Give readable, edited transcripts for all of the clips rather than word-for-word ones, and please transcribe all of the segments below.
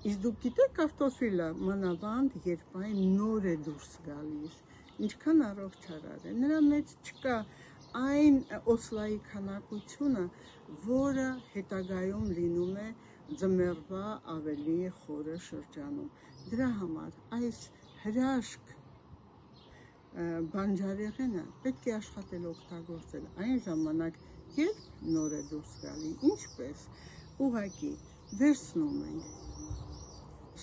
Իսկ դուք գիտեք կարտոֆիլը մանավանդ երբ այն նոր է դուրս գալիս, ինչքան առողջարար է, նրա մեջ չկա այն օսլայի քանակությունը, որը հետագայում լինում է ձմեռվա ավելի խորը շրջանում։ Դրա համար այս հրաշք բանջարեղենը պետք է աշխատել օգտագործել այն ժամանակ, երբ նոր է դուրս գալի, ինչպես ուղղակի վերցնում ենք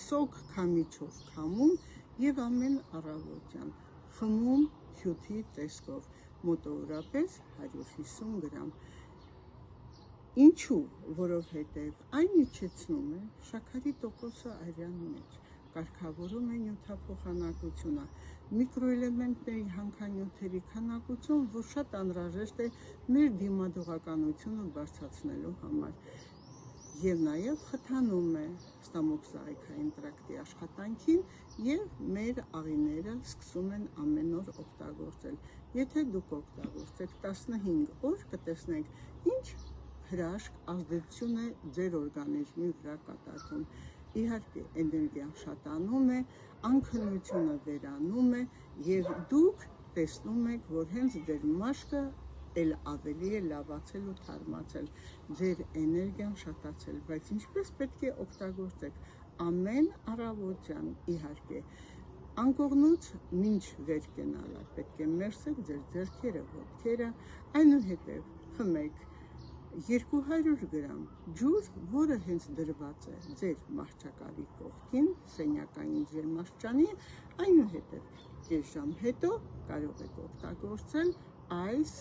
սոկ քամիչով քամում եւ ամեն առավոտյան խմում հյութի տեսքով, մոտավորապես 150 գրամ։ Ինչու, որովհետև այն իջեցնում է շաքարի տոկոսը արյան մեջ, կարգավորում է նյութափոխանակությունը, միկրոէլեմենտների հանքանյութերի քանակություն, որ շատ անհրաժեշտ է մեր դիմադրողականությունը բարձրացնելու համար, եւ նաեւ խթանում է ստամոքսահայքային տրակտի աշխատանքին եւ մեր աղիները սկսում են ամեն օր օգտագործել։ Եթե դուք օգտագործեք 15 օր, կտեսնեք ինչ հրաշք ազդեցություն է ձեր օրգանիզմի վրա կատարվում։ Իհարկե, էներգիան շատանում է, անքնությունը վերանում է եւ դուք տեսնում եք, որ հենց ձեր մաշկը էլ ավելի է լավացել ու թարմացել, ձեր էներգիան շատացել, բայց ինչպես պետք է օգտագործեք ամեն առավոտյան, իհարկե, անկողնուց մինչ վեր կենալը պետք է մերսեք ձեր ձեռքերը, ոտքերը, այնուհետև խմեք 200 գրամ ջուր, որը հենց դրված է ձեր մահճակալի կողքին, սենյակային ձեր մաշճանի, այնուհետև կես ժամ հետո կարող եք օգտագործել այս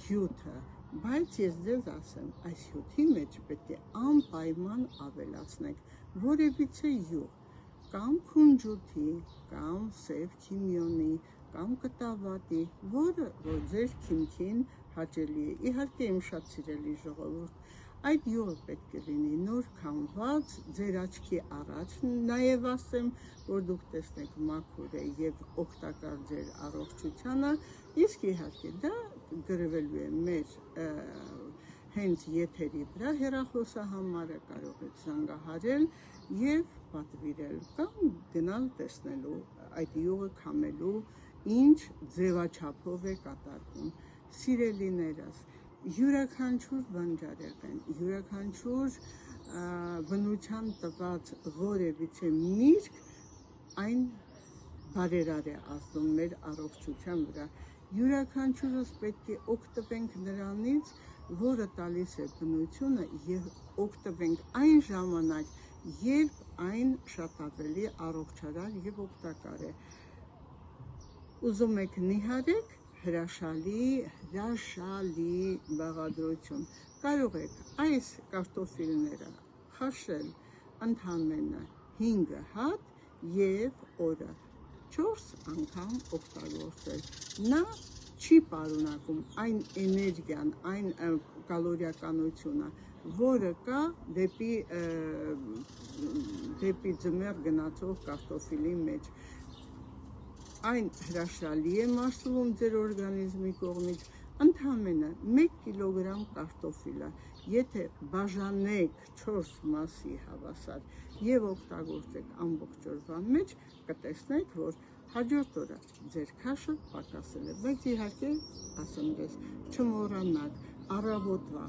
հյութը, բայց ես ձեզ ասեմ, այս հյութի մեջ պետք է անպայման ավելացնեք որևիցե յուղ, կամ քունջութի, կամ սև քիմիոնի, կամ կտավատի, որը որ ձեր քիմքին հաճելի է։ Իհարկե իմ շատ սիրելի ժողովուրդ, այդ յուղը պետք է լինի նոր քամված, ձեր աչքի առաջ, նաև ասեմ, որ դուք տեսնեք մաքուր է եւ օգտակար ձեր առողջությանը, իսկ իհարկե դա գրվելու է մեր հենց եթերի վրա հեռախոսահամարը, կարող եք զանգահարել եւ պատվիրել կամ գնալ տեսնելու այդ յուղը քամելու ինչ ձևաչափով է կատարվում։ Սիրելիներս, յուրաքանչյուր բանջարեղեն, յուրաքանչյուր բնության տված որևիցե միրգ այն բարերար է ազդում մեր առողջության վրա։ Յուրաքանչյուրս պետք է օգտվենք նրանից, որը տալիս է բնությունը եւ օգտվենք այն ժամանակ, երբ այն շատ ավելի առողջարար եւ օգտակար է։ Ուզում եք նիհարեք հրաշալի բաղադրություն։ Կարող եք այս կարտոֆիլները խաշել ընդամենը 5 հատ եւ օրը 4 անգամ օգտագործել։ Նա չի պարունակում այն էներգիան, այն կալորիականությունը, որը կա դեպի ձմեռ գնացող կարտոֆիլի մեջ։ Այն հրաշալի է մարսվում ձեր օրգանիզմի կողմից, ընդամենը 1 կիլոգրամ կարտոֆիլը, եթե բաժանեք 4 մասի հավասար եւ օգտագործեք ամբողջ օրվա մեջ, կտեսնեք, որ հաջորդ օրը ձեր քաշը պակասել է, բայց իհարկե, ասեմ ձեզ, չմոռանաք առավոտվա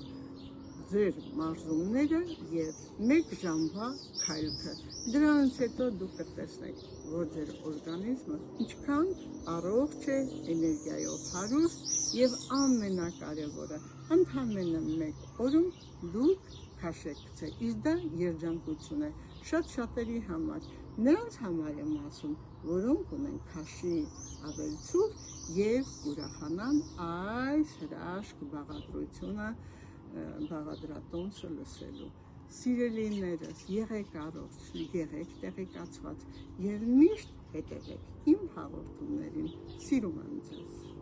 ձեր մարզումները եւ 1 ժամվա քայլքը։ Դրանից հետո դուք կտեսնեք, որ ձեր օրգանիզմը ինչքան առողջ է, էներգիայով հարուստ եւ ամենակարևորը, ընդամենը 1 օրում դուք քաշ եք գցել, իսկ դա երջանկություն է շատ-շատերի համար, նրանց համար եմ ասում, որոնք ունեն քաշի ավելցուկ եւ ուրախանան այս հրաշք բաղադրությունը բաղադրատոմսը լսելու։ Սիրելիներս, եղեք առողջ, եղեք տեղեկացված եւ միշտ հետևեք իմ հաղորդումներին։ Սիրում եմ ձեզ։